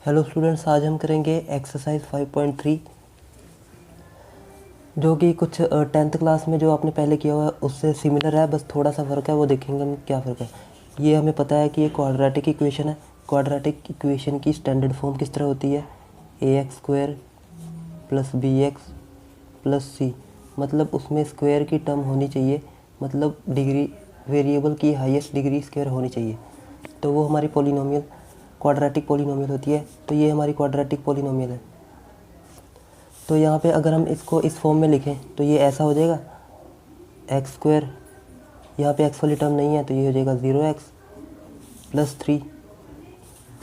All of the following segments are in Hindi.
हेलो स्टूडेंट्स, आज हम करेंगे एक्सरसाइज 5.3 जो कि कुछ 10th क्लास में जो आपने पहले किया हुआ है उससे सिमिलर है, बस थोड़ा सा फ़र्क है। वो देखेंगे हम क्या फ़र्क है। ये हमें पता है कि ये क्वाड्रेटिक इक्वेशन है। क्वाड्रेटिक इक्वेशन की स्टैंडर्ड फॉर्म किस तरह होती है? ax² + bx + c, मतलब उसमें स्क्वायर की टर्म होनी चाहिए, मतलब डिग्री वेरिएबल की हाईएस्ट डिग्री स्क्वायर होनी चाहिए, तो वो हमारी पॉलिनोमियल क्वाड्रेटिक पॉलिनोमियल होती है। तो ये हमारी क्वाड्रेटिक पॉलिनोमियल है। तो यहाँ पे अगर हम इसको इस फॉर्म में लिखें तो ये ऐसा हो जाएगा x², यहाँ पे x वाली टर्म नहीं है तो ये हो जाएगा 0x + 3।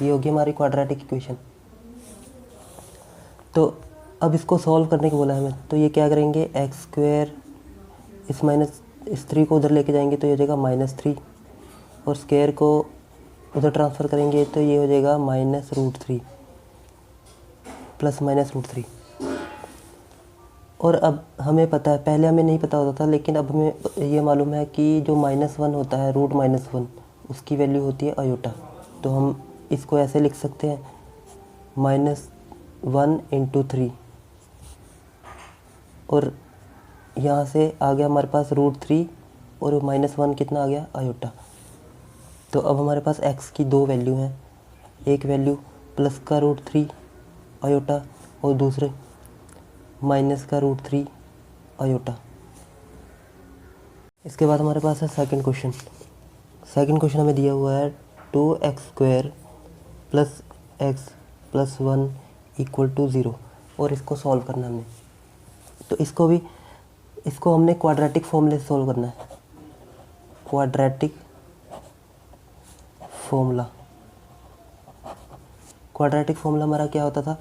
ये होगी हमारी क्वाड्रेटिक इक्वेशन। तो अब इसको सॉल्व करने को बोला है हमें, तो ये क्या करेंगे, x² इस 3 को उधर लेके जाएंगे तो ये हो जाएगा -3, और स्क्वायर को उधर ट्रांसफ़र करेंगे तो ये हो जाएगा -√3 ± √3। और अब हमें पता है, पहले हमें नहीं पता होता था, लेकिन अब हमें ये मालूम है कि जो -1 होता है, √-1, उसकी वैल्यू होती है आयोटा। तो हम इसको ऐसे लिख सकते हैं -1 × 3, और यहाँ से आ गया हमारे पास √3 और -1 कितना आ गया, आयोटा। तो अब हमारे पास x की दो वैल्यू हैं, एक वैल्यू प्लस का √3 आयोटा और दूसरे माइनस का √3 आयोटा। इसके बाद हमारे पास है सेकंड क्वेश्चन। सेकंड क्वेश्चन हमें दिया हुआ है 2x² + x + 1 = 0, और इसको सॉल्व करना है हमने। तो इसको हमने क्वाड्रेटिक फॉर्मूले से सॉल्व करना है। क्वाड्रेटिक फॉर्मूला हमारा क्या होता था,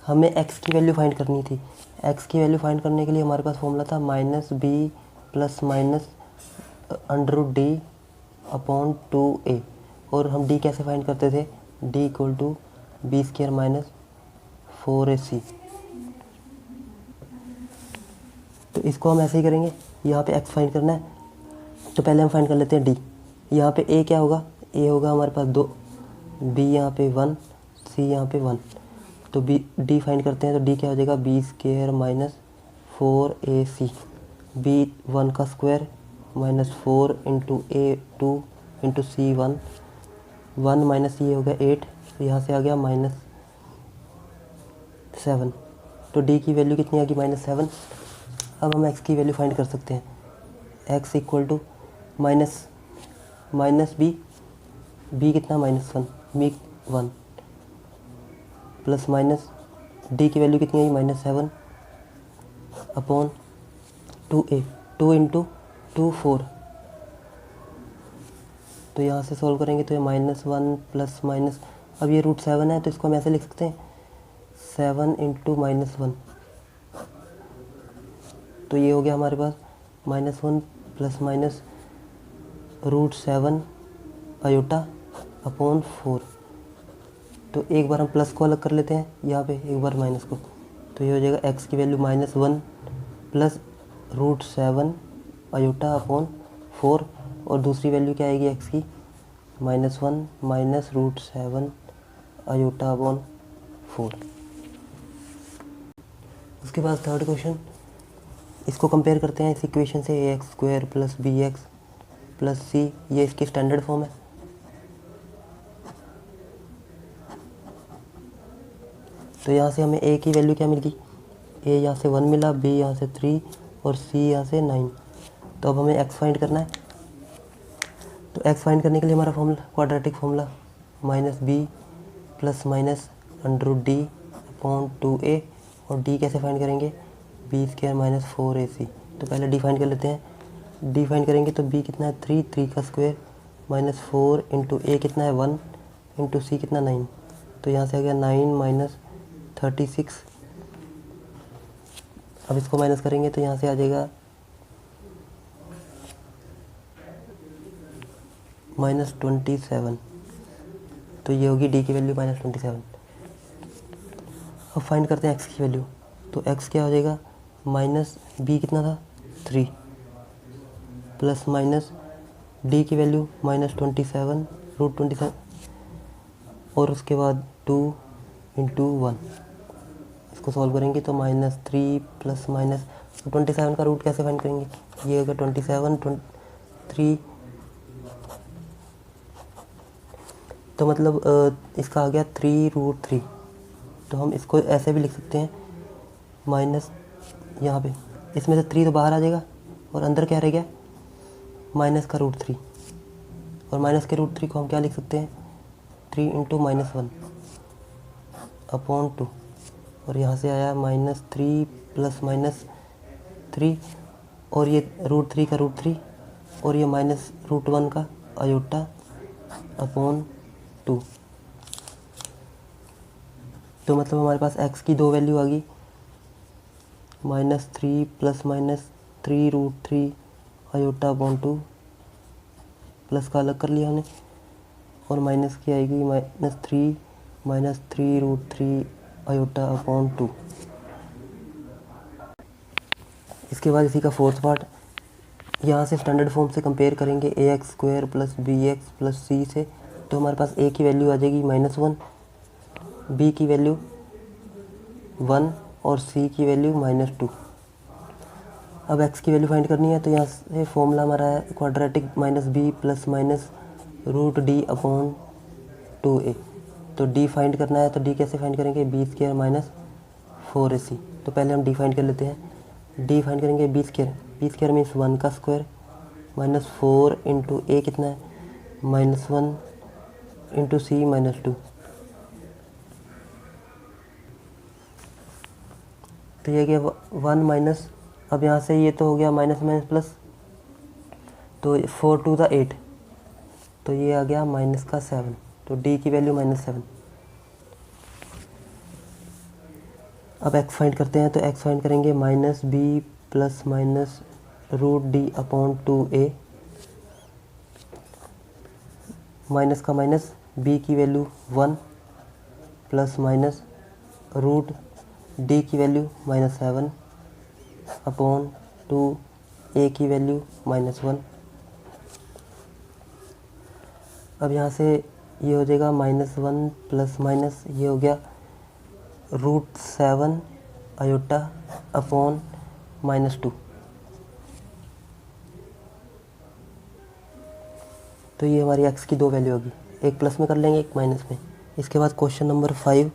हमें x की वैल्यू फाइंड करनी थी। x की वैल्यू फाइंड करने के लिए हमारे पास फॉर्मूला था -b ± √d/2a, और हम d कैसे फाइंड करते थे, d = b² - 4ac। तो इसको हम ऐसे ही करेंगे, यहाँ पे x फाइंड करना है तो पहले हम फाइंड कर लेते हैं d। यहाँ पे a क्या होगा, a होगा हमारे पास 2, b यहाँ पे 1, c यहाँ पे 1। तो d फाइंड करते हैं तो d क्या हो जाएगा, b² - 4ac। b1 का स्क्वायर -4 × a2 × c1, 1 माइनस ये हो गया 8, तो यहाँ से आ गया -7। तो d की वैल्यू कितनी आ गई, -7। अब हम x की वैल्यू फाइंड कर सकते हैं। x = b कितना, -1, b1 प्लस माइनस d की वैल्यू कितनी आई, -7 / 2a, 2 × 2 4। तो यहाँ से सॉल्व करेंगे तो ये -1 प्लस माइनस, अब ये √7 है तो इसको हम ऐसे लिख सकते हैं 7 × -1। तो ये हो गया हमारे पास -1 प्लस माइनस √7 आयोटा / 4। तो एक बार हम प्लस को अलग कर लेते हैं यहाँ पे, एक बार माइनस को, तो ये हो जाएगा x की वैल्यू -1 प्लस √7 आयोटा / 4, और दूसरी वैल्यू क्या आएगी x की, -1 माइनस √7 आयोटा / 4। उसके बाद थर्ड क्वेश्चन, इसको कंपेयर करते हैं इस इक्वेशन से, ax² + bx + c, ये इसकी स्टैंडर्ड फॉर्म है। तो यहाँ से हमें a की वैल्यू क्या मिल गई, a यहाँ से 1 मिला, b यहाँ से 3 और c यहाँ से 9। तो अब हमें x फाइंड करना है। तो x फाइंड करने के लिए हमारा formula, quadratic formula -b ± √d/2a, और d कैसे फाइंड करेंगे, b² - 4ac। तो पहले d फाइंड कर लेते हैं। d फाइंड करेंगे तो b कितना है, 3 का स्क्वायर -4 × a कितना है 1 × c कितना 9। तो यहाँ से आ गया 9 - 36। अब इसको माइनस करेंगे तो यहाँ से आ जाएगा -27। तो ये होगी d की वैल्यू -27। अब फाइंड करते हैं x की वैल्यू। तो x क्या हो जाएगा, -b कितना था, 3 प्लस माइनस d की वैल्यू -27 √27, और उसके बाद 2 इंटू 1। इसको सॉल्व करेंगे तो -3 प्लस माइनस 27 का रूट कैसे फाइंड करेंगे? ये होगा 27 3, तो मतलब इसका आ गया 3√3। तो हम इसको ऐसे भी लिख सकते हैं माइनस, यहाँ पे इसमें से 3 तो बाहर आ जाएगा और अंदर क्या रह गया? माइनस का √3। और माइनस के √3 को हम क्या लिख सकते हैं? 3 इंटू -1 अपॉन 2। और यहाँ से आया -3 प्लस -3, और ये √3 का √3, और ये -√1 का आयोटा अपॉन 2। तो मतलब हमारे पास x की दो वैल्यू आ गई, -3 प्लस -3√3 आयोटा अपॉन 2, प्लस का अलग कर लिया हमने, और माइनस की आएगी -3 आयोटा अपॉन 2। इसके बाद इसी का फोर्थ पार्ट, यहाँ से स्टैंडर्ड फॉर्म से कंपेयर करेंगे ax² plus bx plus c से। तो हमारे पास a की वैल्यू आ जाएगी -1, b की वैल्यू 1 और c की वैल्यू -2। अब x की वैल्यू फाइंड करनी है, तो यहाँ से फॉर्मूला हमारा है quadratic -b plus -√d upon 2a। तो d फाइंड करना है, तो d कैसे फाइंड करेंगे? b² - 4ac। तो पहले हम d फाइंड कर लेते हैं। d फाइंड करेंगे b² मीन्स 1 का स्क्वायर -4 इंटू a कितना है? -1 इंटू c -2। तो ये गया 1 माइनस, अब यहाँ से ये तो हो गया माइनस माइनस प्लस, तो 4 2 था 8, तो ये आ गया -7। तो d की वैल्यू -7। अब x फाइंड करते हैं, तो x फाइंड करेंगे -b plus -√d upon 2a, minus का माइनस, b की वैल्यू 1 प्लस √d की वैल्यू -7 अपॉन 2a की वैल्यू -1। अब यहाँ से ये हो जाएगा -1 प्लस माइनस, ये हो गया √7 आयोटा अपॉन -2। तो ये हमारी x की दो वैल्यू होगी, एक प्लस में कर लेंगे, एक माइनस में। इसके बाद question number 5,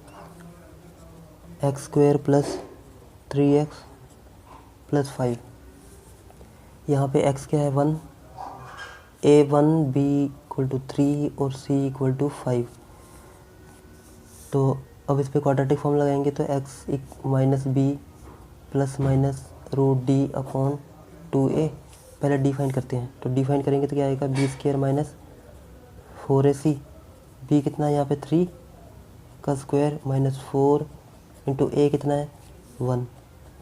x² plus 3x plus 5। यहाँ पे x क्या है? 1, a1 b = 3 और c = 5। तो अब इस पे क्वाड्रेटिक फॉर्म लगाएंगे, तो x -b plus -√d upon 2a। पहले d फाइंड करते हैं, तो d फाइंड करेंगे तो क्या आएगा? b² - 4ac। b कितना है यहाँ पे? 3 का स्क्वायर -4 इंटू a कितना है? 1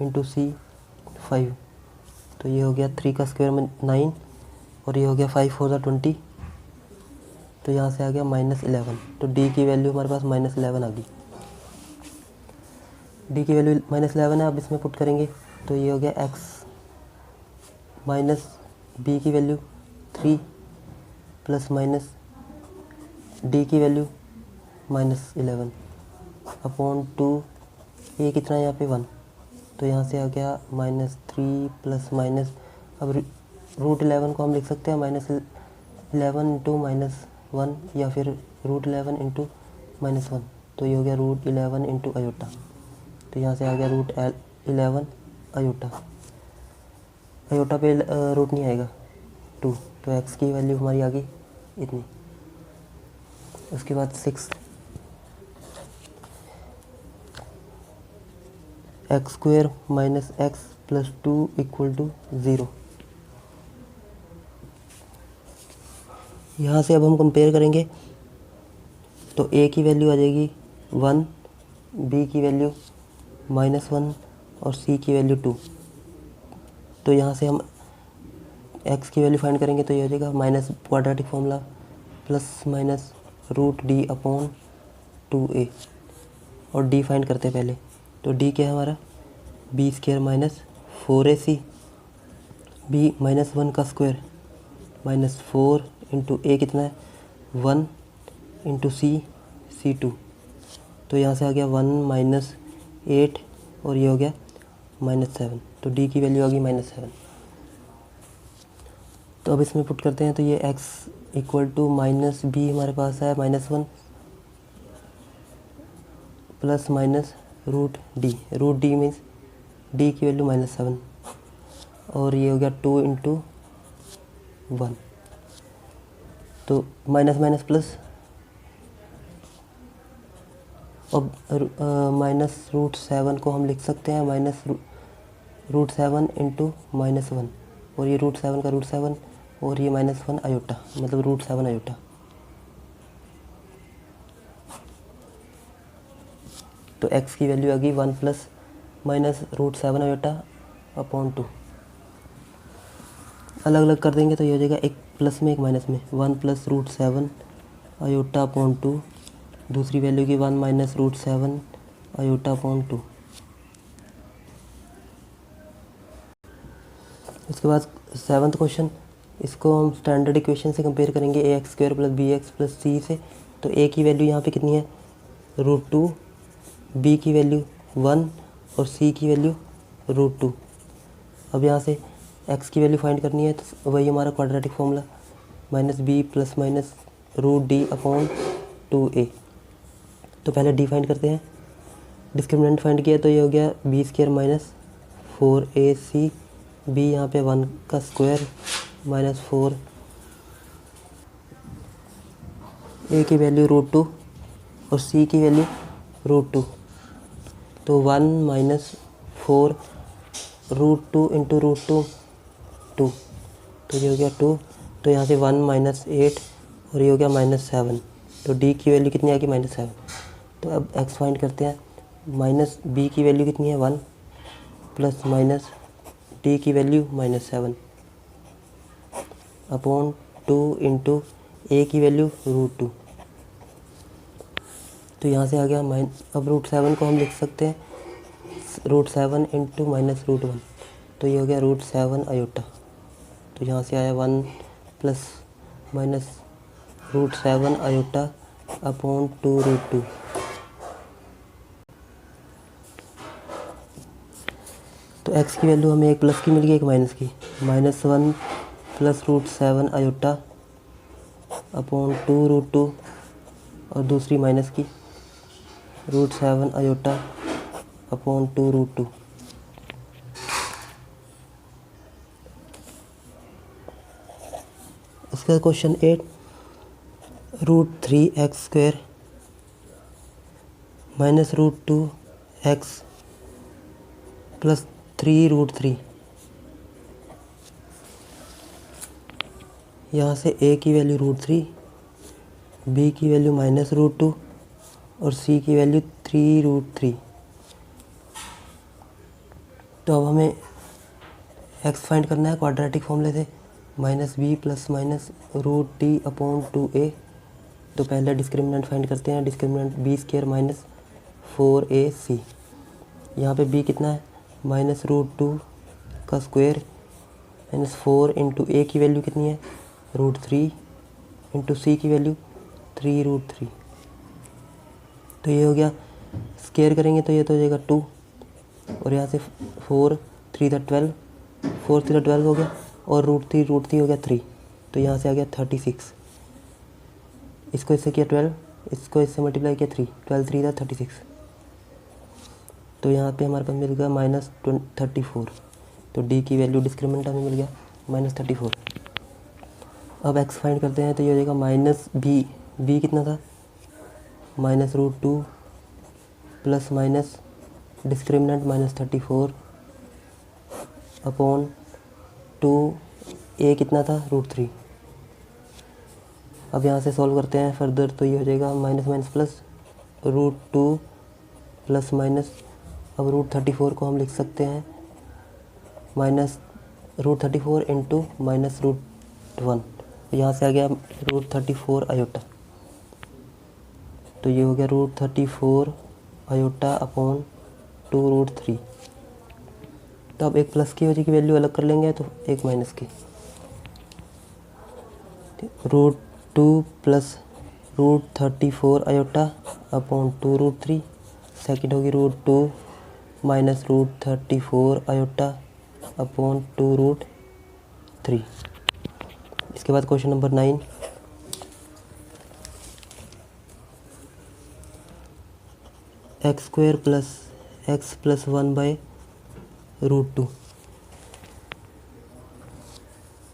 इंटू c 5। तो ये हो गया 3 का स्क्वायर 9, और ये हो गया 5 4 20। तो यहाँ से आ गया -11। तो d की वैल्यू हमारे पास -11 आ गई। d की वैल्यू -11 है। अब इसमें पुट करेंगे, तो ये हो गया x माइनस b की वैल्यू 3 प्लस माइनस d की वैल्यू -11 अपॉन 2, ये कितना है यहाँ पे? 1। तो यहाँ से आ गया -3 प्लस माइनस, अब √11 को हम लिख सकते हैं -11 इंटू -1, या फिर √11 इंटू -1। तो ये हो गया √11 इंटू आयोटा। तो यहाँ से आ गया √11 आयोटा। आयोटा पे रूट नहीं आएगा 2, तो x की वैल्यू हमारी आ गई इतनी। उसके बाद 6, x² माइनस x प्लस 2 = 0। यहाँ से अब हम कंपेयर करेंगे, तो a की वैल्यू आ जाएगी 1, b की वैल्यू -1 और c की वैल्यू 2। तो यहाँ से हम x की वैल्यू फाइंड करेंगे, तो ये हो जाएगा minus quadratic formula plus √d upon 2a, और d फाइंड करते हैं पहले। तो d क्या है हमारा? b² - 4ac, b -1 का स्क्वायर -4 इंटू a कितना है? 1 इंटू c 2। तो यहाँ से आ गया 1 माइनस 8 और ये हो गया -7। तो डी की वैल्यू आ गई -7। तो अब इसमें पुट करते हैं, तो ये x equal to minus b हमारे पास है -1 plus minus root d means d की वैल्यू -7 और ये हो गया 2 इंटू 1। तो माइनस माइनस प्लस, अब -√7 को हम लिख सकते हैं -√7 इंटू -1 और ये √7 का √7 और ये -1 आयोटा, मतलब √7 आयोटा। तो x की वैल्यू आ गई 1 प्लस माइनस √7 आयोटा अपॉन 2। अलग अलग कर देंगे तो ये हो जाएगा एक प्लस में एक माइनस में, 1 प्लस √7 आयोटा अपॉन 2। दूसरी वैल्यू की 1 माइनस √7 आयोटा अपॉन 2। उसके बाद 7th क्वेश्चन, इसको हम स्टैंडर्ड इक्वेशन से कंपेयर करेंगे ax² plus bx plus c से। तो a की वैल्यू यहाँ पे कितनी है √2, b की वैल्यू 1 और c की वैल्यू √2। अब यहाँ से x की वैल्यू फाइंड करनी है, तो वही हमारा quadratic formula -b plus minus √d upon 2a। तो पहले d फाइंड करते हैं, डिस्क्रिमिनेंट फाइंड किया तो ये हो गया b² माइनस 4ac, b यहाँ पे 1 का स्क्वायर माइनस 4, a की वैल्यू √2 और c की वैल्यू √2। तो 1 माइनस 4 √2 इंटू √2 2, तो ये हो गया 2। तो यहाँ से 1 माइनस 8 और ये हो गया -7। तो d की वैल्यू कितनी आ गई -7। तो अब x फाइंड करते हैं, माइनस b की वैल्यू कितनी है 1 प्लस माइनस d की वैल्यू -7 अपॉन 2 इंटू a की वैल्यू √2। तो यहाँ से आ गया अब √7 को हम लिख सकते हैं √7 इंटू माइनस √1। तो ये हो गया √7 आयोटा। तो यहाँ से आया 1 प्लस माइनस √7 आयोटा अपॉन 2√2। तो x की वैल्यू हमें एक प्लस की मिल गई एक माइनस की, -1 प्लस √7 आयोटा अपॉन 2√2 और दूसरी माइनस की √7 आयोटा अपॉन 2√2। इसका question 8, √3x² minus √2x plus 3√3। यहाँ से a की वैल्यू √3, b की वैल्यू -√2 और c की वैल्यू 3√3। तो अब हमें x फाइंड करना है क्वाड्रेटिक फॉर्मूले से, -b plus minus √d upon 2a। तो पहले डिस्क्रिमिनेंट फाइंड करते हैं, डिस्क्रिमिनेंट b² माइनस 4ac। यहाँ पे b कितना है -√2 का स्क्वायर माइनस 4 इंटू a की वैल्यू कितनी है √3 इंटू c की वैल्यू 3√3। तो ये हो गया, स्क्वायर करेंगे तो ये तो हो जाएगा 2 और यहाँ से 4 3 था 12, 4 3 12 हो गया और √3 हो गया 3। तो यहाँ से आ गया 36। इसको इससे किया 12, इसको इससे मल्टीप्लाई किया 3, 12 3 था 36। तो यहाँ पे हमारे पास मिल गया -34। तो d की वैल्यू डिस्क्रिमिनेंट हमें मिल गया -34। अब x फाइंड करते हैं तो ये हो जाएगा -b कितना था -√2 plus minus discriminant -34 upon 2, a कितना था √3। अब यहाँ से सॉल्व करते हैं फर्दर, तो ये हो जाएगा minus minus plus √2 plus minus, अब √34 को हम लिख सकते हैं -√34 इंटू -√1। यहाँ से आ गया √34 आयोटा। तो ये हो गया √34 आयोटा अपॉन 2√3। तो अब एक प्लस की वजह की वैल्यू अलग कर लेंगे तो एक माइनस की, √2 प्लस √34 आयोटा अपॉन 2√3, सेकेंड होगी √2 माइनस √34 आयोटा अपॉन 2√3। इसके बाद question number 9, x² plus x plus 1/√2।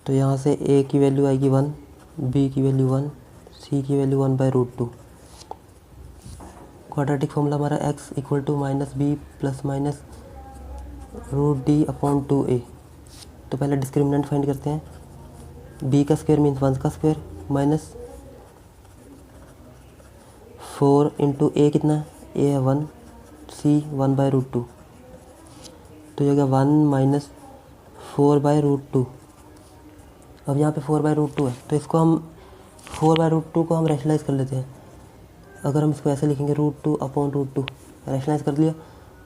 तो यहाँ से a की वैल्यू आएगी 1, b की वैल्यू 1, c की वैल्यू 1/√2। क्वाड्रेटिक फॉर्मूला हमारा x equal to minus b plus minus √d upon 2a। तो पहले डिस्क्रिमिनेंट फाइंड करते हैं। b का स्क्वायर मीन्स 1 का स्क्वायर माइनस 4 इंटू a कितना है, a है 1, c 1/√2। तो ये हो गया 1 माइनस 4/√2। अब यहाँ पे 4/√2 है, तो इसको हम 4/√2 को हम रैशनलाइज कर लेते हैं। अगर हम इसको ऐसे लिखेंगे √2 अपॉन √2, रैशनलाइज कर लिया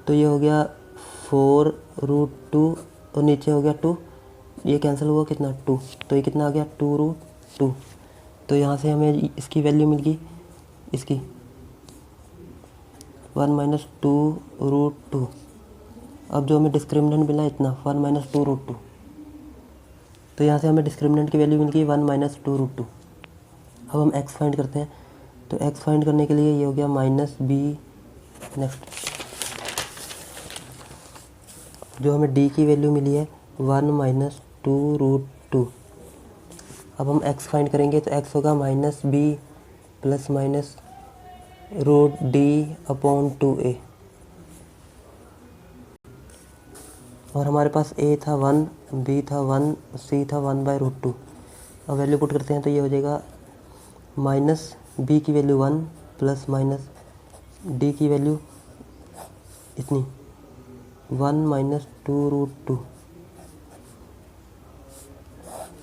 तो ये हो गया 4√2 और नीचे हो गया 2, ये कैंसिल हुआ कितना 2, तो ये कितना आ गया 2√2। तो यहाँ से हमें इसकी वैल्यू मिल गई, इसकी 1 माइनस 2√2। अब जो हमें डिस्क्रिमिनेंट मिला इतना 1 माइनस 2√2। तो यहाँ से हमें डिस्क्रिमिनेंट की वैल्यू मिल गई 1 माइनस 2√2। अब हम x फाइंड करते हैं। तो x फाइंड करने के लिए ये हो गया माइनस b। नेक्स्ट जो हमें d की वैल्यू मिली है 1 माइनस 2√2। अब हम x फाइंड करेंगे तो x होगा minus b plus minus √d upon 2a। और हमारे पास a था 1, b था 1, c था 1/√2। अब वैल्यू पुट करते हैं तो ये हो जाएगा माइनस b की वैल्यू 1 प्लस माइनस d की वैल्यू इतनी 1 माइनस 2√2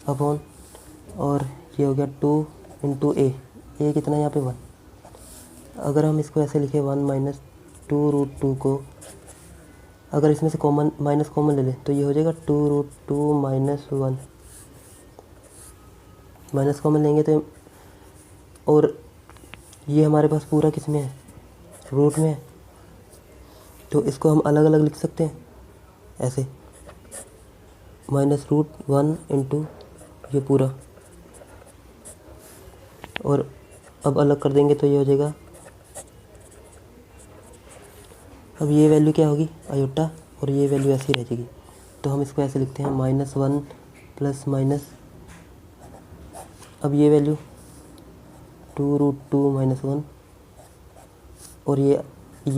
अपॉन, और ये हो गया 2 इंटू a कितना है यहाँ पे 1। अगर हम इसको ऐसे लिखें 1 माइनस 2√2 को अगर इसमें से कॉमन माइनस कॉमन ले लें तो ये हो जाएगा 2√2 माइनस 1। माइनस कॉमन लेंगे तो, और ये हमारे पास पूरा किस में है, रूट में है। तो इसको हम अलग अलग लिख सकते हैं ऐसे, -√1 इंटू ये पूरा, और अब अलग कर देंगे तो ये हो जाएगा। अब ये वैल्यू क्या होगी आयोटा, और ये वैल्यू ऐसी रह जाएगी। तो हम इसको ऐसे लिखते हैं -1 प्लस माइनस, अब ये वैल्यू 2√2 माइनस 1, और ये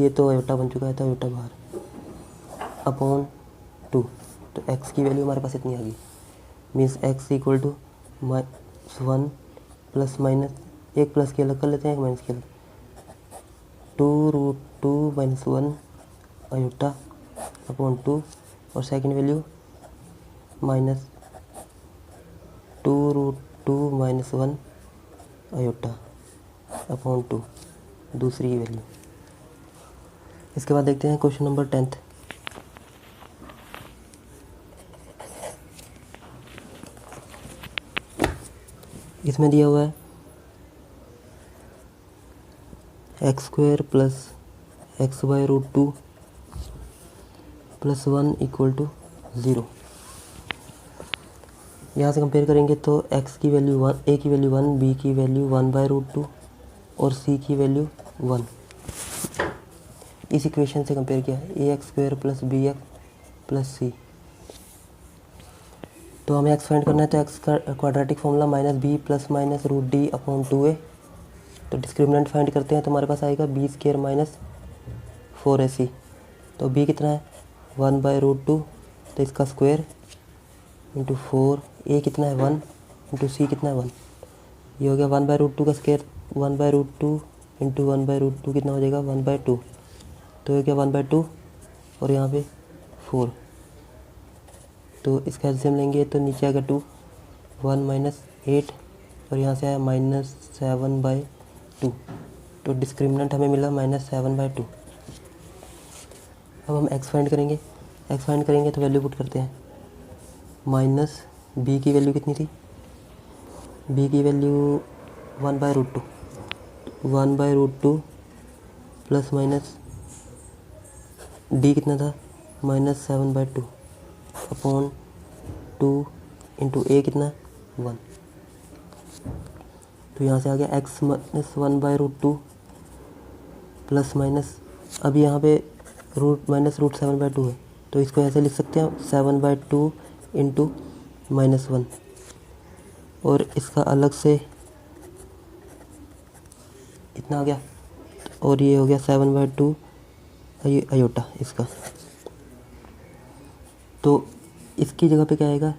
तो आयोटा बन चुका है, तो आयोटा बाहर अपॉन 2। तो x की वैल्यू हमारे पास इतनी आ गई, means x equal to 1 plus minus, एक प्लस के अलग कर लेते हैं, एक माइनस के अलग, 2√2 माइनस 1 आयोटा अपॉन 2, और second value minus 2√2 minus 1 iota upon 2, दूसरी वैल्यू। इसके बाद देखते हैं क्वेश्चन नंबर 10। इसमें दिया हुआ है x² plus x/√2 plus 1 equal to 0। यहाँ से कंपेयर करेंगे तो x की वैल्यू 1, a की वैल्यू 1, b की वैल्यू 1/√2 और c की वैल्यू 1। इस इक्वेशन से कंपेयर किया ax² plus bx plus c। तो हमें x फाइंड करना है, तो x का quadratic formula -b plus minus √d upon 2a। तो डिस्क्रिमिनेंट फाइंड करते हैं तो हमारे पास आएगा b² माइनस 4ac। तो b कितना है 1/√2, तो इसका स्क्वायर इंटू 4, a कितना है 1 इंटू c कितना है 1। ये हो गया 1/√2 का स्क्वायर, 1/√2 इंटू 1/√2 कितना हो जाएगा 1/2। तो ये क्या 1/2 और यहाँ पे 4, तो इसका एलसीएम लेंगे तो नीचे आएगा 2, 1 माइनस 8 और यहाँ से आया -7/2। तो डिस्क्रिमिनेंट हमें मिला -7/2। अब हम x फाइंड करेंगे। x फाइंड करेंगे तो वैल्यू पुट करते हैं। माइनस b की वैल्यू कितनी थी, b की वैल्यू 1/√2, 1/√2 प्लस माइनस डी कितना था -7/2 अपॉन 2 इंटू ए कितना 1। तो यहाँ से आ गया x -1/√2 प्लस माइनस, अब यहाँ पे -√7/2 है तो इसको ऐसे लिख सकते हैं 7/2 इंटू -1, और इसका अलग से इतना आ गया, और ये हो गया 7/2 आयोटा इसका। तो इसकी जगह पे क्या आएगा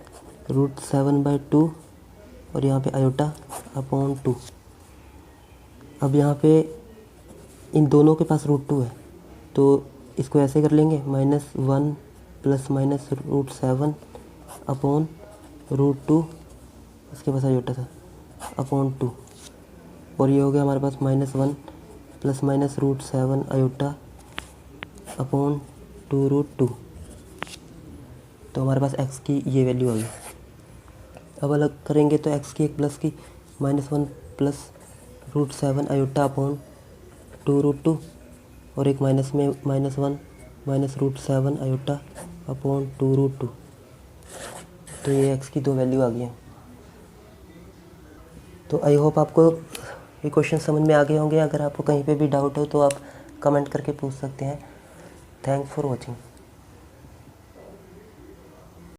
√7/2 और यहाँ पे आयोटा अपॉन 2। अब यहाँ पे इन दोनों के पास √2 है तो इसको ऐसे कर लेंगे -1 प्लस माइनस √7 अपॉन √2, इसके पास आयोटा था अपॉन 2, और ये हो गया हमारे पास -1 प्लस माइनस √7 आयोटा अपॉन 2√2। तो हमारे पास x की ये वैल्यू आ गई। अब अलग करेंगे तो x की एक प्लस की -1 प्लस √7 आयोटा अपॉन 2√2, और एक माइनस में -1 माइनस √7 आयोटा अपॉन 2√2। तो ये x की दो वैल्यू आ गई हैं। तो आई होप आपको ये क्वेश्चन समझ में आ गए होंगे। अगर आपको कहीं पे भी डाउट हो तो आप कमेंट करके पूछ सकते हैं। Thanks for watching.